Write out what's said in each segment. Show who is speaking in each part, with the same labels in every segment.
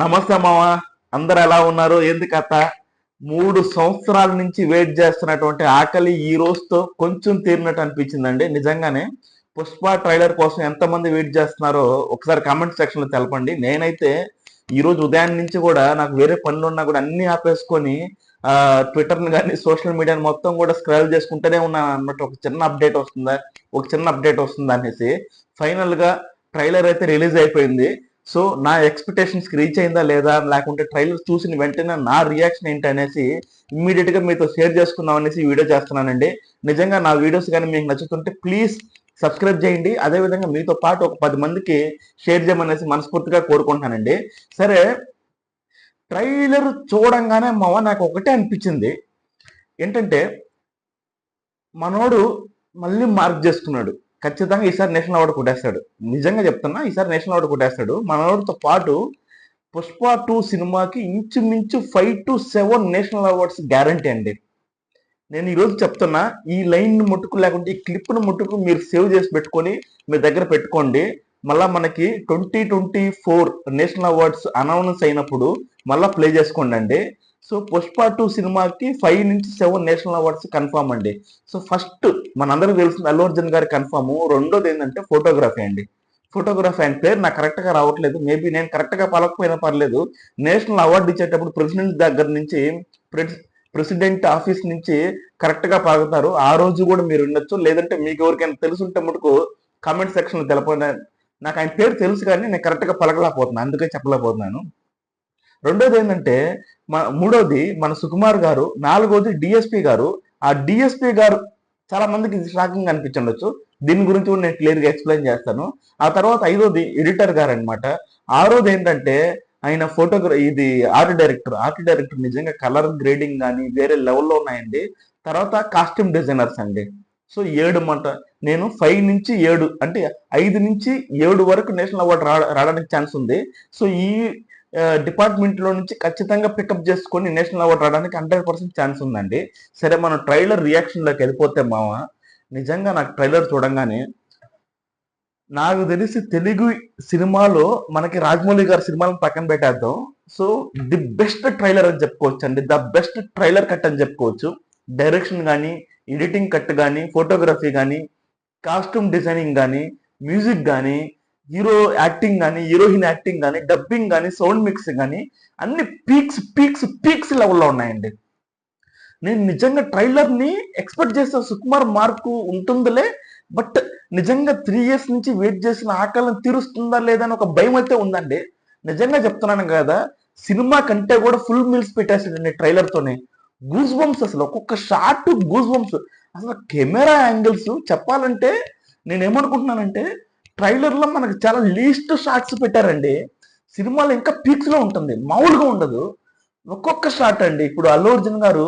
Speaker 1: నమస్తే మామ. అందరు ఎలా ఉన్నారు? ఏంది కథ? 3 సంవత్సరాల నుంచి వెయిట్ చేస్తున్నటువంటి ఆకలి ఈ రోజుతో కొంచెం తీరినట్టు అనిపించిందండి. నిజంగానే పుష్ప ట్రైలర్ కోసం ఎంతమంది వెయిట్ చేస్తున్నారో ఒకసారి కామెంట్ సెక్షన్ లో తెలపండి. నేనైతే ఈ రోజు ఉదయం నుంచి కూడా నాకు వేరే పనులు ఉన్నా కూడా అన్ని ఆపేసుకొని ఆ ట్విట్టర్ ని కానీ సోషల్ మీడియాని మొత్తం కూడా స్క్రాల్ చేసుకుంటూనే ఉన్నాను అన్నట్టు. ఒక చిన్న అప్డేట్ వస్తుందా అనేసి ఫైనల్ గా ట్రైలర్ అయితే రిలీజ్ అయిపోయింది. సో నా ఎక్స్పెక్టేషన్స్ కి రీచ్ అయిందా లేదా, లేకుంటే ట్రైలర్ చూసిన వెంటనే నా రియాక్షన్ ఏంటి అనేసి ఇమ్మీడియట్ గా మీతో షేర్ చేసుకుందాం అనేసి ఈ వీడియో చేస్తున్నానండి. నిజంగా నా వీడియోస్ కానీ మీకు నచ్చుతుంటే ప్లీజ్ సబ్స్క్రైబ్ చేయండి. అదేవిధంగా మీతో పాటు ఒక 10 మందికి షేర్ చేయమనేసి మనస్ఫూర్తిగా కోరుకుంటున్నానండి. సరే, ట్రైలర్ చూడంగానే మావ నాకు ఒకటే అనిపించింది ఏంటంటే, మనోడు మళ్ళీ మార్క్ చేసుకున్నాడు. ఖచ్చితంగా ఈసారి నేషనల్ అవార్డు కొట్టేస్తాడు. నిజంగా చెప్తున్నా, ఈసారి నేషనల్ అవార్డు కొట్టేస్తాడు. మనోడితో పాటు పుష్ప 2 సినిమాకి ఇంచుమించు 5 to 7 నేషనల్ అవార్డ్స్ గ్యారంటీ అండి. నేను ఈరోజు చెప్తున్నా, ఈ లైన్ ముట్టుకు లేకుంటే ఈ క్లిప్ను ముట్టుకు మీరు సేవ్ చేసి పెట్టుకొని మీ దగ్గర పెట్టుకోండి. మళ్ళా మనకి 2024 నేషనల్ అవార్డ్స్ అనౌన్స్ అయినప్పుడు మళ్ళా ప్లే చేసుకోండి అండి. సో పుష్ప 2 సినిమాకి 5 నుంచి 7 నేషనల్ అవార్డ్స్ కన్ఫామ్ అండి. సో ఫస్ట్ మనందరికి తెలిసింది అల్లు అర్జున్ గారి కన్ఫామ్. రెండోది ఏంటంటే ఫోటోగ్రఫీ అండి. ఫోటోగ్రఫీ ఆయన పేరు నాకు కరెక్ట్ గా రావట్లేదు. మేబీ నేను కరెక్ట్ గా పలకపోయినా పర్లేదు. నేషనల్ అవార్డు ఇచ్చేటప్పుడు ప్రెసిడెంట్ దగ్గర నుంచి ప్రెసిడెంట్ ఆఫీస్ నుంచి కరెక్ట్ గా పలుకుతారు. ఆ రోజు కూడా మీరు ఉండొచ్చు, లేదంటే మీకు ఎవరికైనా తెలుసుంటే మటుకు కామెంట్ సెక్షన్ లో తెలపండి. నాకు ఆయన పేరు తెలుసు కానీ నేను కరెక్ట్ గా పలకలేకపోతున్నాను, అందుకే చెప్పలేకపోతున్నాను. రెండోది ఏంటంటే మూడోది మన సుకుమార్ గారు. నాలుగోది డిఎస్పి గారు. ఆ డిఎస్పి గారు చాలా మందికి షాకింగ్ అనిపించవచ్చు. దీని గురించి కూడా నేను క్లియర్ గా ఎక్స్ప్లెయిన్ చేస్తాను. ఆ తర్వాత ఐదోది ఎడిటర్ గారు అనమాట. ఆరోది ఏంటంటే ఆయన ఇది ఆర్ట్ డైరెక్టర్ నిజంగా కలర్ గ్రేడింగ్ కానీ వేరే లెవెల్లో ఉన్నాయండి. తర్వాత కాస్ట్యూమ్ డిజైనర్స్ అండి. సో 7 మాట, నేను 5 నుంచి 7 అంటే 5 నుంచి 7 వరకు నేషనల్ అవార్డు రావడానికి ఛాన్స్ ఉంది. సో ఈ డిపార్ట్మెంట్ లో నుంచి ఖచ్చితంగా పికప్ చేసుకొని నేషనల్ అవార్డు రావడానికి 100% ఛాన్స్ ఉందండి. సరే, మనం ట్రైలర్ రియాక్షన్ లోకి వెళ్ళిపోతే మామ, నిజంగా నాకు ట్రైలర్ చూడంగానే నాకు తెలిసి తెలుగు సినిమాలో మనకి రాజమౌళి గారి సినిమాలను పక్కన పెట్టేద్దాం. సో ది బెస్ట్ ట్రైలర్ అని చెప్పుకోవచ్చు అండి. ద బెస్ట్ ట్రైలర్ కట్ అని చెప్పుకోవచ్చు. డైరెక్షన్ కానీ, ఎడిటింగ్ కట్ కానీ, ఫోటోగ్రఫీ కానీ, కాస్ట్యూమ్ డిజైనింగ్ కానీ, మ్యూజిక్ కానీ, హీరో యాక్టింగ్ కానీ, హీరోయిన్ యాక్టింగ్ కానీ, డబ్బింగ్ కానీ, సౌండ్ మిక్స్ కానీ అన్ని పీక్స్ పీక్స్ పీక్స్ లెవెల్లో ఉన్నాయండి. నేను నిజంగా ట్రైలర్ ని ఎక్స్పెక్ట్ చేస్తా సుకుమార్ మార్కు ఉంటుందిలే, బట్ నిజంగా 3 years నుంచి వెయిట్ చేసిన ఆకలిని తీరుస్తుందా లేదా అని ఒక భయం అయితే ఉందండి. నిజంగా చెప్తున్నాను కదా, సినిమా కంటే కూడా ఫుల్ మీల్స్ పెట్టేసాడండి ట్రైలర్ తోనే. గూస్ బంప్స్, అసలు ఒక్కొక్క షార్ట్ గూస్ బంప్స్. అసలు కెమెరా యాంగిల్స్ చెప్పాలంటే నేనేమనుకుంటున్నానంటే, ట్రైలర్ లో మనకు చాలా లీస్ట్ షార్ట్స్ పెట్టారండి. సినిమాలో ఇంకా పీక్స్ లో ఉంటుంది, మామూలుగా ఉండదు. ఒక్కొక్క షాట్ అండి. ఇప్పుడు అల్లు అర్జున్ గారు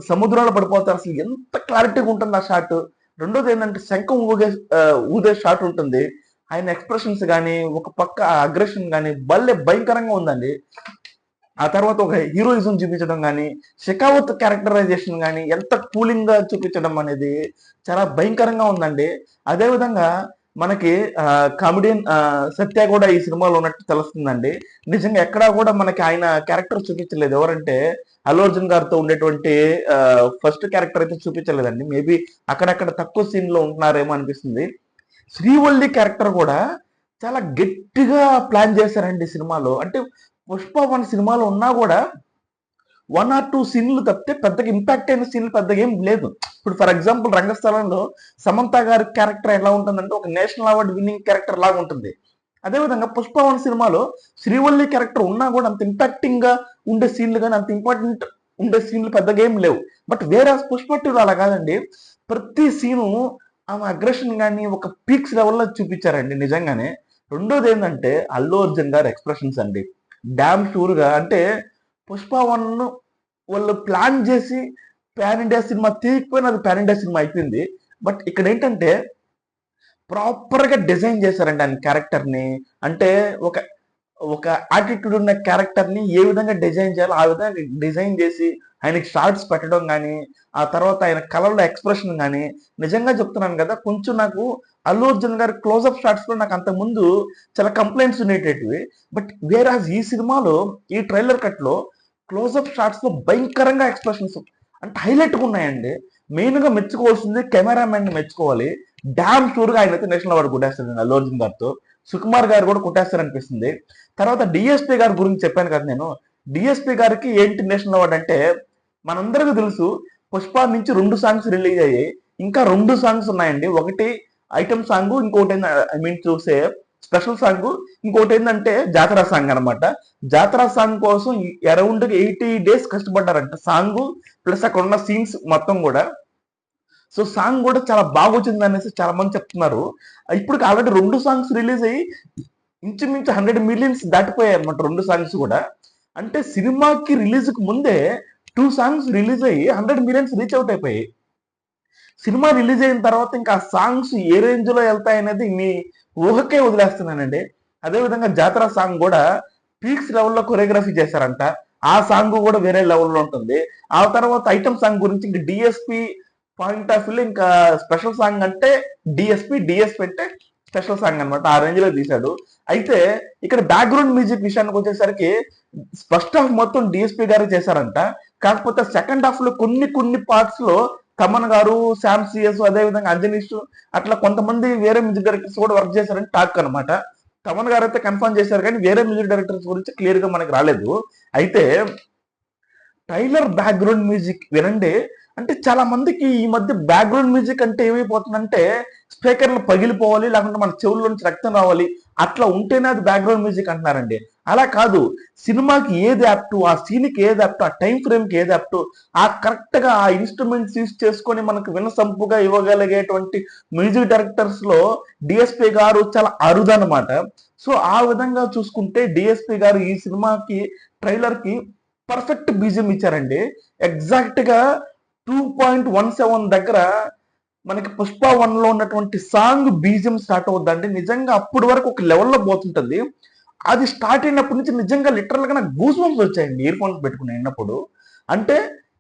Speaker 1: సముద్రంలో పడిపోతారు, అసలు ఎంత క్లారిటీగా ఉంటుంది ఆ షాట్. రెండోది ఏంటంటే శంఖం ఊదే షాట్ ఉంటుంది. ఆయన ఎక్స్ప్రెషన్స్ కానీ, ఒక పక్క అగ్రెషన్ కానీ భయంకరంగా ఉందండి. ఆ తర్వాత ఒక హీరోయిజం చూపించడం కానీ, షెకావత్ క్యారెక్టరైజేషన్ కానీ ఎంత కూలింగ్ గా చూపించడం అనేది చాలా భయంకరంగా ఉందండి. అదేవిధంగా మనకి కామెడియన్ సత్య కూడా ఈ సినిమాలో ఉన్నట్టు తెలుస్తుందండి. నిజంగా ఎక్కడా కూడా మనకి ఆయన క్యారెక్టర్ చూపించలేదు. ఎవరంటే అల్లు అర్జున్ గారితో ఉండేటువంటి ఫస్ట్ క్యారెక్టర్ అయితే చూపించలేదండి. మేబీ అక్కడక్కడ తక్కువ సీన్ లో ఉంటున్నారేమో అనిపిస్తుంది. శ్రీవల్లి క్యారెక్టర్ కూడా చాలా గట్టిగా ప్లాన్ చేశారండి సినిమాలో. అంటే పుష్ప 1 సినిమాలో ఉన్నా కూడా 1 or 2 సీన్లు తప్పితే పెద్దగా ఇంపాక్ట్ అయిన సీన్లు పెద్దగా ఏం లేదు. ఇప్పుడు ఫర్ ఎగ్జాంపుల్ రంగస్థలంలో సమంత గారి క్యారెక్టర్ ఎలా ఉంటుందంటే ఒక నేషనల్ అవార్డు విన్నింగ్ క్యారెక్టర్ లాగా ఉంటుంది. అదేవిధంగా పుష్ప 1 సినిమాలో శ్రీవల్లి క్యారెక్టర్ ఉన్నా కూడా అంత ఇంపాక్టింగ్ గా ఉండే సీన్లు కానీ, అంత ఇంపార్టెంట్ ఉండే సీన్లు పెద్దగా ఏం లేవు. బట్ వేరే పుష్ప 2 అలా కాదండి. ప్రతి సీను ఆమె అగ్రెషన్ కానీ ఒక పీక్స్ లెవెల్లో చూపించారండి నిజంగానే. రెండోది ఏంటంటే అల్లు అర్జున్ గారి ఎక్స్ప్రెషన్స్ అండి. డామ్ షూర్ గా అంటే పుష్ప 1 వాళ్ళు ప్లాన్ చేసి పాన్ ఇండియా సినిమా తీయకపోయినా అది పాన్ ఇండియా సినిమా అయిపోయింది. బట్ ఇక్కడ ఏంటంటే ప్రాపర్ గా డిజైన్ చేశారండి ఆయన క్యారెక్టర్ ని. అంటే ఒక యాటిట్యూడ్ ఉన్న క్యారెక్టర్ ని ఏ విధంగా డిజైన్ చేయాలో ఆ విధంగా డిజైన్ చేసి ఆయనకి షార్ట్స్ పెట్టడం కానీ, ఆ తర్వాత ఆయన కలర్లో ఎక్స్ప్రెషన్ కానీ, నిజంగా చెప్తున్నాను కదా, కొంచెం నాకు అల్లు అర్జున్ గారి క్లోజప్ షాట్స్ లో నాకు అంతకుముందు చాలా కంప్లైంట్స్ ఉండేటవి. బట్ వేరాజ్ ఈ సినిమాలో ఈ ట్రైలర్ కట్ లో క్లోజప్ షాట్స్ లో భయంకరంగా ఎక్స్ప్రెషన్స్ అంటే హైలైట్ గా ఉన్నాయండి. మెయిన్ గా మెచ్చుకోవాల్సింది కెమెరామెన్ ని మెచ్చుకోవాలి. డామ్ షూర్ గా ఆయన అయితే నేషనల్ అవార్డు కొట్టేస్తాడు అల్లు అర్జున్ గారితో. సుకుమార్ గారు కూడా కొట్టేస్తారనిపిస్తుంది. తర్వాత డిఎస్పీ గారి గురించి చెప్పాను కదా నేను. డిఎస్పీ గారికి ఏంటి నేషనల్ అవార్డు అంటే, మనందరికీ తెలుసు పుష్ప నుంచి 2 సాంగ్స్ రిలీజ్ అయ్యాయి. ఇంకా 2 సాంగ్స్ ఉన్నాయండి. ఒకటి ఐటమ్ సాంగ్, ఇంకోటి ఐ మీన్ చూసే స్పెషల్ సాంగ్, ఇంకోటి ఏంటంటే జాతర సాంగ్ అనమాట. జాతర సాంగ్ కోసం అరౌండ్ 80 days కష్టపడ్డారంట. సాంగ్ ప్లస్ అక్కడ ఉన్న సీన్స్ మొత్తం కూడా. సో సాంగ్ కూడా చాలా బాగా వచ్చింది అనేసి చాలా మంది చెప్తున్నారు. ఇప్పుడు ఆల్రెడీ 2 సాంగ్స్ రిలీజ్ అయ్యి ఇంచుమించు 100 millions దాటిపోయాయి అనమాట 2 సాంగ్స్ కూడా. అంటే సినిమాకి రిలీజ్ కు ముందే 2 సాంగ్స్ రిలీజ్ అయ్యి 100 millions రీచ్ అవుట్ అయిపోయాయి. సినిమా రిలీజ్ అయిన తర్వాత ఇంకా ఆ సాంగ్స్ ఏ రేంజ్ లో వెళ్తాయనేది మీ ఊహకే వదిలేస్తున్నానండి. అదేవిధంగా జాతర సాంగ్ కూడా పీక్స్ లెవెల్లో కొరియోగ్రఫీ చేశారంట. ఆ సాంగ్ కూడా వేరే లెవెల్లో ఉంటుంది. ఆ తర్వాత ఐటమ్ సాంగ్ గురించి ఇంక డిఎస్పి పాయింట్ ఆఫ్ వ్యూ ఇంకా స్పెషల్ సాంగ్ అంటే డిఎస్పి అంటే స్పెషల్ సాంగ్ అనమాట. ఆ రేంజ్ లో తీశాడు. అయితే ఇక్కడ బ్యాక్గ్రౌండ్ మ్యూజిక్ విషయానికి వచ్చేసరికి ఫస్ట్ హాఫ్ మొత్తం డిఎస్పి గారు చేశారంట. కాకపోతే సెకండ్ హాఫ్ లో కొన్ని పార్ట్స్ లో తమన్ గారు, శామ్ సిఎస్, అదే విధంగా అంజనీష్, అట్లా కొంతమంది వేరే మ్యూజిక్ డైరెక్టర్స్ కూడా వర్క్ చేశారని టాక్ అనమాట. తమన్ గారు అయితే కన్ఫర్మ్ చేశారు కానీ వేరే మ్యూజిక్ డైరెక్టర్స్ గురించి క్లియర్ గా మనకి రాలేదు. అయితే ట్రైలర్ బ్యాక్గ్రౌండ్ మ్యూజిక్ వినండి. అంటే చాలా మందికి ఈ మధ్య బ్యాక్గ్రౌండ్ మ్యూజిక్ అంటే ఏమైపోతుందంటే స్పీకర్లు పగిలిపోవాలి, లేకుంటే మన చెవుల నుంచి రక్తం రావాలి, అట్లా ఉంటేనే అది బ్యాక్గ్రౌండ్ మ్యూజిక్ అంటున్నారండి. అలా కాదు, సినిమాకి ఏది యాప్ట్, ఆ సీన్కి ఏది యాప్ట్, ఆ టైం ఫ్రేమ్ కి ఏది యాప్ట్, ఆ కరెక్ట్ గా ఆ ఇన్స్ట్రుమెంట్స్ యూజ్ చేసుకొని మనకు వినసంపుగా ఇవ్వగలిగేటువంటి మ్యూజిక్ డైరెక్టర్స్ లో డిఎస్పి గారు చాలా అరుదనమాట. సో ఆ విధంగా చూసుకుంటే డిఎస్పి గారు ఈ సినిమాకి ట్రైలర్ కి పర్ఫెక్ట్ బీజియం ఇచ్చారండి. ఎగ్జాక్ట్ గా 2.17 దగ్గర మనకి పుష్ప 1 లో ఉన్నటువంటి సాంగ్ బీజియం స్టార్ట్ అవుద్దండి. నిజంగా అప్పటి వరకు ఒక లెవెల్లో పోతుంటది. అది స్టార్ట్ అయినప్పటి నుంచి నిజంగా లిటరల్ గా నాకు గూస్ బంప్స్ వచ్చాయండి ఇయర్ ఫోన్స్ పెట్టుకుని విన్నప్పుడు. అంటే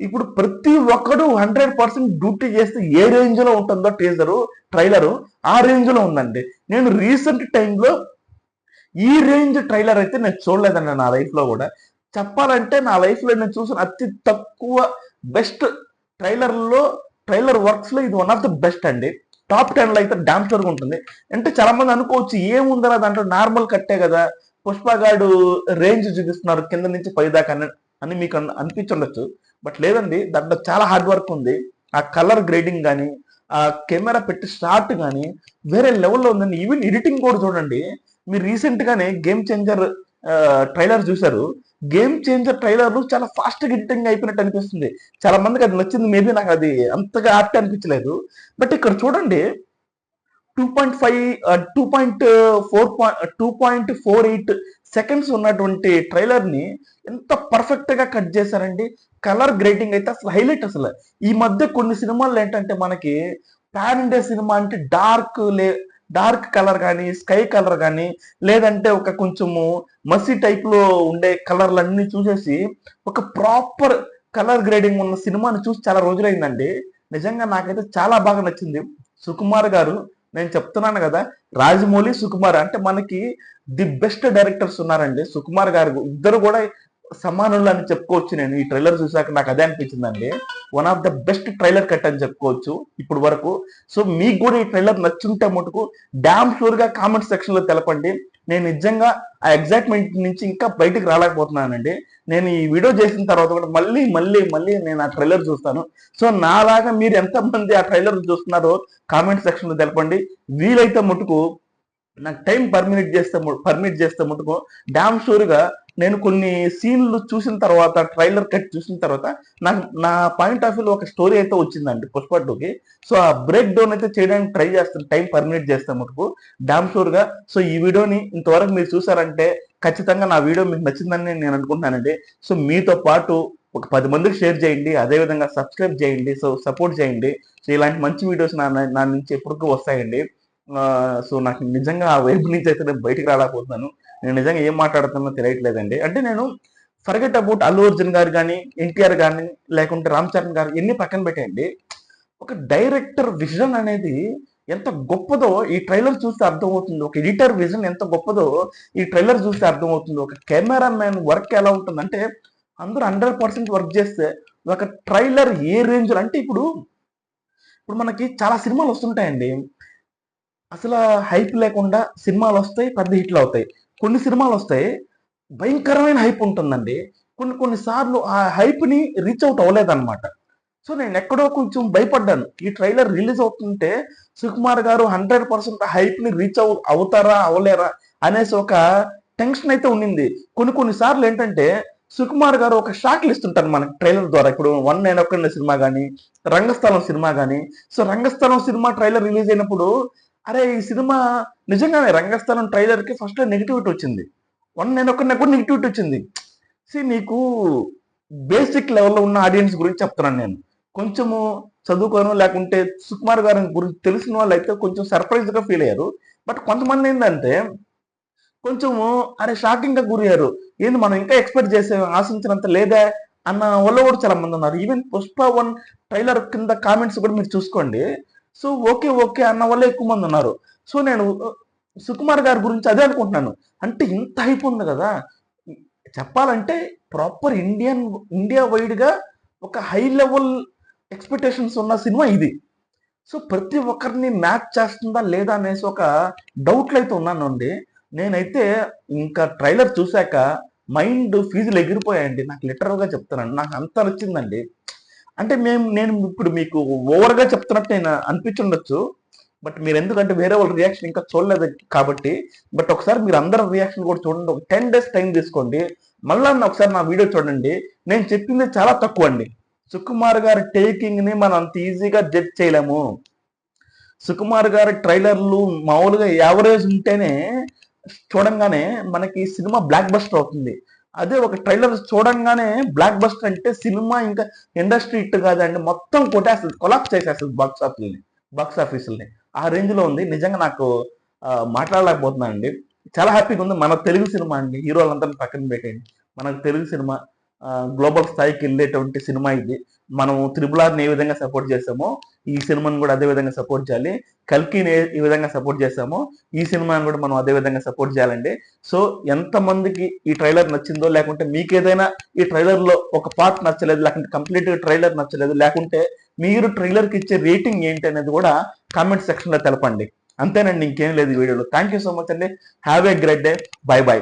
Speaker 1: ఇప్పుడు ప్రతి ఒక్కడు 100% డ్యూటీ చేస్తే ఏ రేంజ్ లో ఉంటుందో ట్రైలరు ఆ రేంజ్ లో ఉందండి. నేను రీసెంట్ టైంలో ఈ రేంజ్ ట్రైలర్ అయితే నేను చూడలేదండి నా లైఫ్ లో కూడా. చెప్పాలంటే నా లైఫ్ లో నేను చూసిన అతి తక్కువ బెస్ట్ ట్రైలర్ వర్క్స్ లో ఇది వన్ ఆఫ్ ద బెస్ట్ అండి. టాప్ 10 లో అయితే డామ్ షూర్ గా ఉంటుంది. అంటే చాలా మంది అనుకోవచ్చు ఏముందరా దాంట్లో, నార్మల్ కట్టే కదా, పుష్ప గాడు రేంజ్ చూపిస్తున్నారు కింద నుంచి పై దాకా అని మీకు అనిపించుండొచ్చు. బట్ లేదండి, దాంట్లో చాలా హార్డ్ వర్క్ ఉంది. ఆ కలర్ గ్రేడింగ్ కానీ, ఆ కెమెరా పెట్టి షాట్ కానీ వేరే లెవెల్లో ఉందండి. ఈవెన్ ఎడిటింగ్ కూడా చూడండి. మీరు రీసెంట్ గానే గేమ్ చేంజర్ ట్రైలర్ చూశారు. గేమ్ చేంజర్ ట్రైలర్ చాలా ఫాస్ట్ గా ఎడిటింగ్ అయిపోయినట్టు అనిపిస్తుంది. చాలా మందికి అది నచ్చింది. మేబీ నాకు అది అంతగా యాప్ట్ అనిపించలేదు. బట్ ఇక్కడ చూడండి, 2.5 2.48 సెకండ్స్ ఉన్నటువంటి ట్రైలర్ ని ఎంత పర్ఫెక్ట్ గా కట్ చేశారండి. కలర్ గ్రేడింగ్ అయితే అసలు హైలైట్. అసలు ఈ మధ్య కొన్ని సినిమాలు ఏంటంటే మనకి పాన్ ఇండియా సినిమా అంటే డార్క్ కలర్ కానీ, స్కై కలర్ కానీ, లేదంటే ఒక కొంచెము మసి టైప్ లో ఉండే కలర్లన్నీ చూసేసి ఒక ప్రాపర్ కలర్ గ్రేడింగ్ ఉన్న సినిమాని చూసి చాలా రోజులైందండి. నిజంగా నాకైతే చాలా బాగా నచ్చింది. సుకుమార్ గారు, నేను చెప్తున్నాను కదా, రాజమౌళి, సుకుమార్ అంటే మనకి ది బెస్ట్ డైరెక్టర్స్ ఉన్నారండి. సుకుమార్ గారు ఇద్దరు కూడా సమానులు అని చెప్పుకోవచ్చు. నేను ఈ ట్రైలర్ చూసాక నాకు అదే అనిపించిందండి. One of the best trailer cut అని చెప్పుకోవచ్చు ఇప్పుడు వరకు. సో మీకు కూడా ఈ ట్రైలర్ నచ్చుంటే మటుకు డామ్ షూర్ గా కామెంట్ సెక్షన్ లో తెలపండి. నేను నిజంగా ఆ ఎగ్జైట్మెంట్ నుంచి ఇంకా బయటకు రాలేకపోతున్నానండి. నేను ఈ వీడియో చేసిన తర్వాత కూడా మళ్ళీ మళ్ళీ మళ్ళీ నేను ఆ ట్రైలర్ చూస్తాను. సో నాలాగా మీరు ఎంతమంది ఆ ట్రైలర్ చూస్తున్నారో కామెంట్ సెక్షన్ లో తెలపండి. వీలైతే మటుకు నాకు టైం పర్మిట్ చేస్తే మటుకు డామ్ షూర్ గా నేను కొన్ని సీన్లు చూసిన తర్వాత, ట్రైలర్ కట్ చూసిన తర్వాత నాకు నా పాయింట్ ఆఫ్ వ్యూలో ఒక స్టోరీ అయితే వచ్చిందండి పుష్ప 2కి. సో ఆ బ్రేక్ డౌన్ అయితే చేయడానికి ట్రై చేస్తాను, టైం పర్మిట్ చేస్తే మటుకు డామ్ షూర్ గా. సో ఈ వీడియోని ఇంతవరకు మీరు చూసారంటే ఖచ్చితంగా నా వీడియో మీకు నచ్చిందని నేను అనుకుంటున్నానండి. సో మీతో పాటు ఒక 10 మందికి షేర్ చేయండి, అదేవిధంగా సబ్స్క్రైబ్ చేయండి, సో సపోర్ట్ చేయండి. సో ఇలాంటి మంచి వీడియోస్ నా నుంచి ఎప్పటికీ వస్తాయండి. సో నాకు నిజంగా ఆ వైపు నుంచి అయితే నేను బయటికి రాలేకపోతున్నాను. నేను నిజంగా ఏం మాట్లాడుతున్నా తెలియట్లేదండి. అంటే నేను ఫర్గెట్ అబౌట్ అల్లు అర్జున్ గారు కానీ, ఎన్టీఆర్ కానీ, లేకుంటే రామ్ చరణ్ గారు ఎన్ని పక్కన పెట్టేయండి. ఒక డైరెక్టర్ విజన్ అనేది ఎంత గొప్పదో ఈ ట్రైలర్ చూస్తే అర్థమవుతుంది. ఒక ఎడిటర్ విజన్ ఎంత గొప్పదో ఈ ట్రైలర్ చూస్తే అర్థమవుతుంది. ఒక కెమెరా మ్యాన్ వర్క్ ఎలా ఉంటుంది అంటే, అందరూ 100% వర్క్ చేస్తే ఒక ట్రైలర్ ఏ రేంజ్ అంటే ఇప్పుడు మనకి చాలా సినిమాలు వస్తుంటాయండి. అసలు హైప్ లేకుండా సినిమాలు వస్తాయి, పెద్ద హిట్లు అవుతాయి. కొన్ని సినిమాలు వస్తాయి, భయంకరమైన హైప్ ఉంటుందండి. కొన్ని సార్లు ఆ హైప్ ని రీచ్ అవుట్ అవ్వలేదన్నమాట. సో నేను ఎక్కడో కొంచెం భయపడ్డాను. ఈ ట్రైలర్ రిలీజ్ అవుతుంటే సుకుమార్ గారు 100% హైప్ ని రీచ్ అవుతారా అవ్వలేరా అనేసి ఒక టెన్షన్ అయితే ఉండింది. కొన్ని సార్లు ఏంటంటే సుకుమార్ గారు ఒక షాక్లు ఇస్తుంటారు మనకి ట్రైలర్ ద్వారా. ఇప్పుడు 1 నేను ఒక్కడినే సినిమా కానీ, రంగస్థలం సినిమా కానీ. సో రంగస్థలం సినిమా ట్రైలర్ రిలీజ్ అయినప్పుడు అరే ఈ సినిమా నిజంగానే రంగస్థలం ట్రైలర్ కి ఫస్ట్ లో నెగిటివిటీ వచ్చింది. 1 నేను ఒక్కడినే కూడా నెగిటివిటీ వచ్చింది. మీకు బేసిక్ లెవెల్లో ఉన్న ఆడియన్స్ గురించి చెప్తున్నాను నేను. కొంచెము చదువుకోను లేకుంటే సుకుమార్ గారి గురించి తెలిసిన వాళ్ళు అయితే కొంచెం సర్ప్రైజ్ గా ఫీల్ అయ్యారు. బట్ కొంతమంది ఏంటంటే కొంచెము అరే షాకింగ్ గా గురయ్యారు. ఏంది మనం ఇంకా ఎక్స్పెక్ట్ చేసే ఆశించినంత లేదా అన్న వాళ్ళు కూడా చాలా మంది ఉన్నారు. ఈవెన్ పుష్ప 1 ట్రైలర్ కింద కామెంట్స్ కూడా మీరు చూసుకోండి. సో ఓకే అన్న వాళ్ళే ఎక్కువ మంది ఉన్నారు. సో నేను సుకుమార్ గారి గురించి అదే అనుకుంటున్నాను. అంటే ఇంత హైప్ ఉంది కదా, చెప్పాలంటే ప్రాపర్ ఇండియా వైడ్ గా ఒక హై లెవెల్ ఎక్స్పెక్టేషన్స్ ఉన్న సినిమా ఇది. సో ప్రతి ఒక్కరిని మ్యాచ్ చేస్తుందా లేదా అనేసి ఒక డౌట్లు అయితే ఉన్నానండి. నేనైతే ఇంకా ట్రైలర్ చూశాక మైండ్ ఫీజులు ఎగిరిపోయాయండి. నాకు లిటరల్ గా చెప్తానండి, నాకు అంత నచ్చిందండి. అంటే నేను ఇప్పుడు మీకు ఓవర్ గా చెప్తున్నట్టు నేను అనిపించుండొచ్చు. బట్ మీరు ఎందుకంటే వేరే వాళ్ళ రియాక్షన్ ఇంకా చూడలేదు కాబట్టి. బట్ ఒకసారి మీరు అందరి రియాక్షన్ కూడా చూడండి. ఒక 10 days టైం తీసుకోండి, మళ్ళా ఒకసారి నా వీడియో చూడండి. నేను చెప్పింది చాలా తక్కువ అండి. సుకుమార్ గారి టేకింగ్ ని మనం అంత ఈజీగా జడ్జ్ చేయలేము. సుకుమార్ గారి ట్రైలర్లు మామూలుగా యావరేజ్ ఉంటేనే చూడంగానే మనకి సినిమా బ్లాక్ బస్టర్ అవుతుంది. అదే ఒక ట్రైలర్ చూడంగానే బ్లాక్ బస్టర్ అంటే సినిమా ఇంకా ఇండస్ట్రీ హిట్ కాదండి, మొత్తం కొట్టేస్తుంది, కొలాప్స్ చేసేస్తుంది బాక్స్ ఆఫీసుల్ని. ఆ రేంజ్ లో ఉంది. నిజంగా నాకు మాట్లాడలేకపోతున్నాను అండి. చాలా హ్యాపీగా ఉంది. మన తెలుగు సినిమా అండి, హీరోలందరినీ పక్కన పెట్టేయండి. మన తెలుగు సినిమా గ్లోబల్ స్థాయికి వెళ్ళేటువంటి సినిమా ఇది. మనం త్రిబుల్ ఆర్ని ఏ విధంగా సపోర్ట్ చేసామో ఈ సినిమాని కూడా అదే విధంగా సపోర్ట్ చేయాలి. కల్కిని ఏ విధంగా సపోర్ట్ చేసామో ఈ సినిమాని కూడా మనం అదే విధంగా సపోర్ట్ చేయాలండి. సో ఎంతమందికి ఈ ట్రైలర్ నచ్చిందో, లేకుంటే మీకు ఏదైనా ఈ ట్రైలర్ లో ఒక పార్ట్ నచ్చలేదు, లేకుంటే కంప్లీట్ గా ట్రైలర్ నచ్చలేదు, లేకుంటే మీరు ట్రైలర్ కి ఇచ్చే రేటింగ్ ఏంటి అనేది కూడా కామెంట్ సెక్షన్ లో తెలపండి. అంతేనండి, ఇంకేం లేదు ఈ వీడియోలో. థ్యాంక్ యూ సో మచ్ అండి. Have a great day. By.